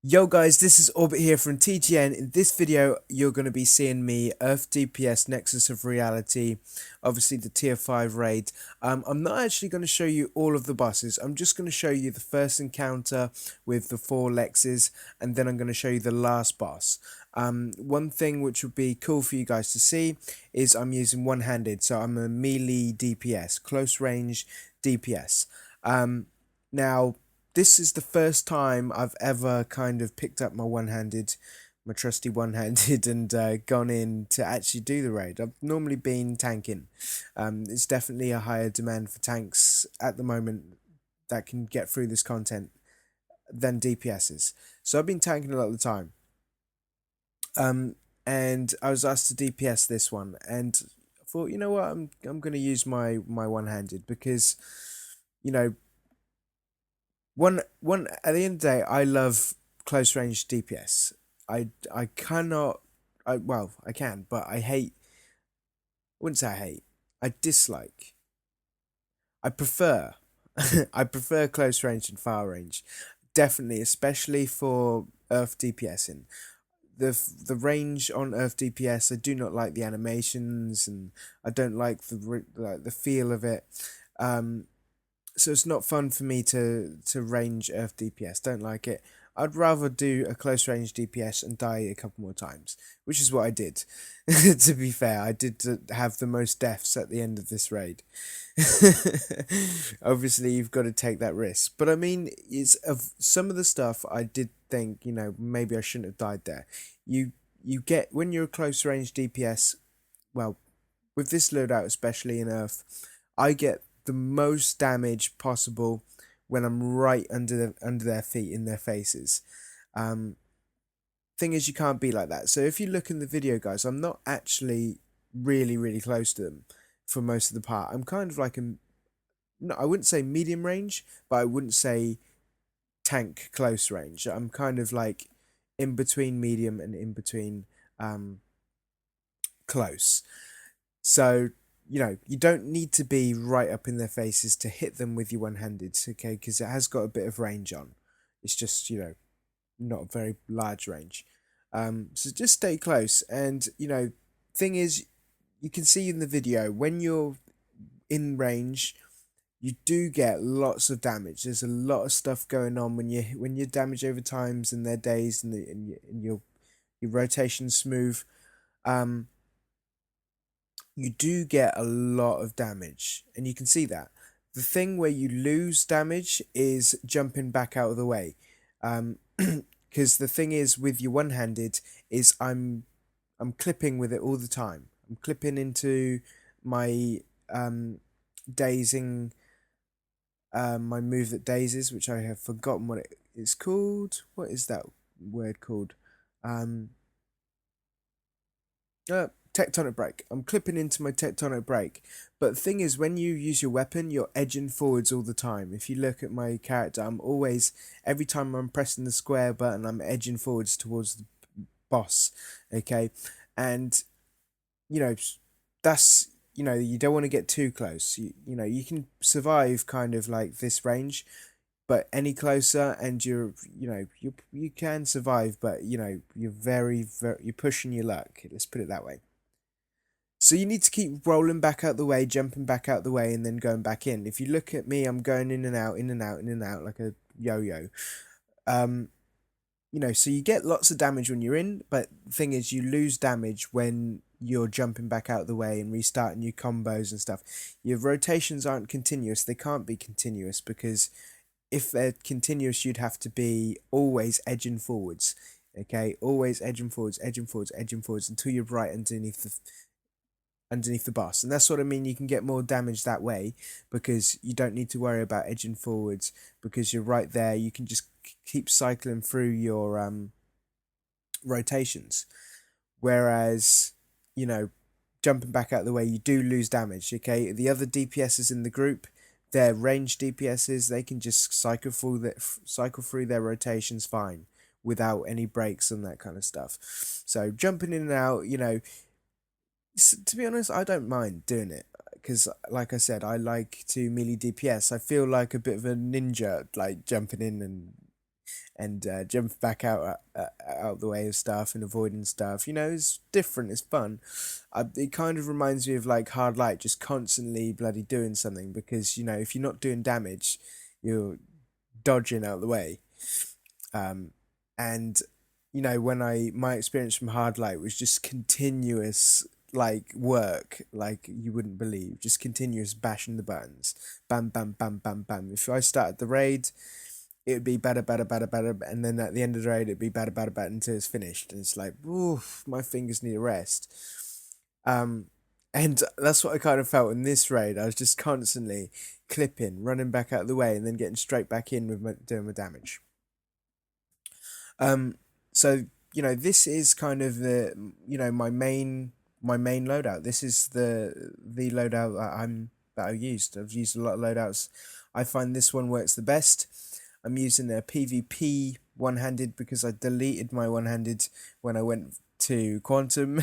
Yo guys, this is Orbit here from TGN. In this video, you're going to be seeing me Earth DPS Nexus of Reality, obviously the tier 5 raid. I'm not actually going to show you all of the bosses. I'm just going to show you the first encounter with the 4 Lexes, and then I'm going to show you the last boss. One thing which would be cool for you guys to see is I'm using one-handed, so I'm a melee DPS, close range DPS. Now, this is the first time I've ever kind of picked up my trusty one-handed, and gone in to actually do the raid. I've normally been tanking. It's definitely a higher demand for tanks at the moment that can get through this content than DPSs. So I've been tanking a lot of the time. And I was asked to DPS this one, and I thought, you know what, I'm gonna use my one-handed because, you know, one at the end of the day, I love close range DPS. I cannot. I can, but I hate. I wouldn't say I hate. I dislike. I prefer. I prefer close range and far range. Definitely, especially for Earth DPSing. The range on Earth DPS, I do not like the animations, and I don't like the feel of it. So it's not fun for me to range Earth DPS. Don't like it. I'd rather do a close range DPS and die a couple more times, which is what I did. To be fair, I did have the most deaths at the end of this raid. Obviously, you've got to take that risk. But I mean, it's of some of the stuff I did think, maybe I shouldn't have died there. You get when you're a close range DPS, well, with this loadout, especially in Earth, I get the most damage possible when I'm right under their feet, in their faces. Thing is, you can't be like that. So if you look in the video, guys, I'm not actually really close to them for most of the part. I'm kind of like no, I wouldn't say medium range, but I wouldn't say tank close range. I'm kind of like in between medium and in between close. So, you don't need to be right up in their faces to hit them with your one-handed, okay? Because it has got a bit of range on. It's just, not a very large range. So just stay close. And, thing is, you can see in the video, when you're in range, you do get lots of damage. There's a lot of stuff going on when you damage over times and their days, and your rotation's smooth. You do get a lot of damage, and you can see that. The thing where you lose damage is jumping back out of the way. Because the thing is with your one-handed is I'm clipping with it all the time. I'm clipping into my dazing, my move that dazes, which I have forgotten what it is called. What is that word called? Tectonic break. I'm clipping into my tectonic break. But the thing is, when you use your weapon, you're edging forwards all the time. If you look at my character, I'm always, every time I'm pressing the square button, I'm edging forwards towards the boss. Okay. And, you know, that's, you don't want to get too close. You can survive kind of like this range, but any closer and you can survive, but you're you're pushing your luck. Let's put it that way. So you need to keep rolling back out the way, jumping back out the way, and then going back in. If you look at me, I'm going in and out, in and out, in and out like a yo-yo. So you get lots of damage when you're in, but the thing is, you lose damage when you're jumping back out the way and restarting your combos and stuff. Your rotations aren't continuous. They can't be continuous, because if they're continuous, you'd have to be always edging forwards. Okay, always edging forwards, edging forwards, edging forwards until you're right underneath the boss. And that's what I mean. You can get more damage that way because you don't need to worry about edging forwards, because you're right there. You can just keep cycling through your rotations. Whereas, jumping back out of the way, you do lose damage. Okay, the other DPSs in the group, they're ranged DPSs. They can just cycle through their rotations fine without any breaks and that kind of stuff. So jumping in and out, to be honest, I don't mind doing it because, like I said, I like to melee DPS. I feel like a bit of a ninja, like jumping in and and jump back out the way of stuff and avoiding stuff. It's different. It's fun. It kind of reminds me of like Hard Light, just constantly bloody doing something because if you're not doing damage, you're dodging out the way. And when my experience from Hard Light was just continuous like work, like you wouldn't believe, just continuous bashing the buttons, bam bam bam bam bam. If I started the raid, it would be better, better, better, better, and then at the end of the raid, it'd be better, better, better until it's finished, and it's like, oof, my fingers need a rest. And that's what I kind of felt in this raid. I was just constantly clipping, running back out of the way, and then getting straight back in with doing my damage. So this is kind of the my main loadout. This is the loadout that I've used. I've used a lot of loadouts. I find this one works the best. I'm using a PvP one-handed because I deleted my one-handed when I went to Quantum,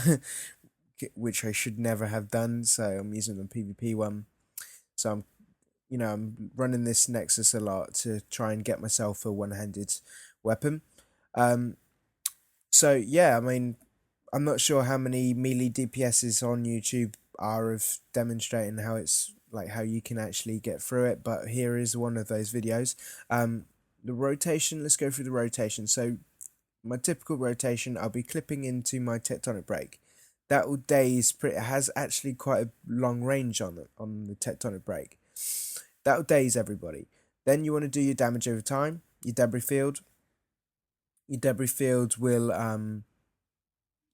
which I should never have done. So I'm using the PvP one. So I'm running this Nexus a lot to try and get myself a one-handed weapon. So yeah, I mean, I'm not sure how many melee DPSs on YouTube are of demonstrating how it's like how you can actually get through it, but here is one of those videos. The rotation, let's go through the rotation. So my typical rotation, I'll be clipping into my tectonic break. That will daze it has actually quite a long range on the tectonic break. That will daze everybody. Then you want to do your damage over time, your debris field. Your debris field will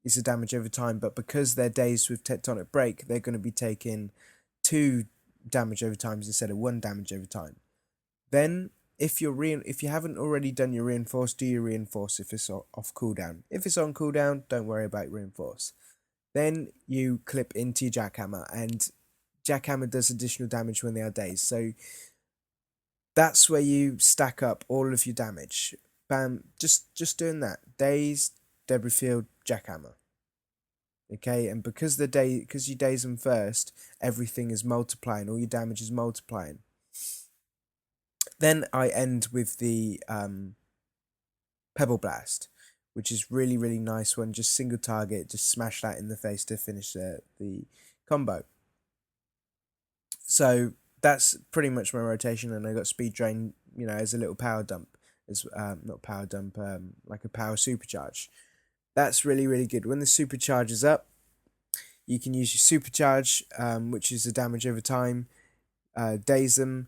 is a damage over time, but because they're dazed with tectonic break, they're going to be taking 2 damage over times instead of 1 damage over time. Then if you haven't already done your reinforce, do your reinforce if it's off cooldown. If it's on cooldown, don't worry about reinforce. Then you clip into your jackhammer, and jackhammer does additional damage when they are dazed. So that's where you stack up all of your damage. Bam, just doing that. Daze, debris field, jackhammer. Okay, and because you daze them first, everything is multiplying, all your damage is multiplying. Then I end with the Pebble Blast, which is really, really nice one. Just single target, just smash that in the face to finish the combo. So that's pretty much my rotation, and I got speed drain, as a little power dump, as not power dump, like a power supercharge. That's really, really good. When the supercharge is up, you can use your supercharge, which is the damage over time, daze them.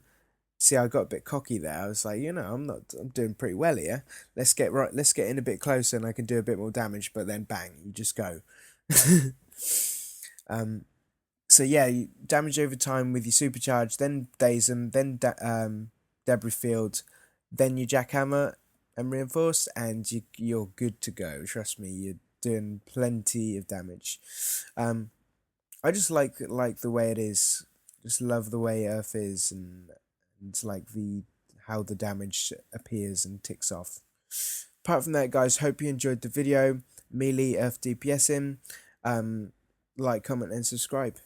See, I got a bit cocky there. I was like, I'm doing pretty well here. Let's get in a bit closer, and I can do a bit more damage. But then, bang, you just go. So yeah, you damage over time with your supercharge, then daze them, then debris field, then your jackhammer and reinforce, and you're good to go. Trust me, you're doing plenty of damage. I just like the way it is. Just love the way Earth is, and like how the damage appears and ticks off. Apart from that, guys, hope you enjoyed the video. Melee Earth DPSing. Like, comment, and subscribe.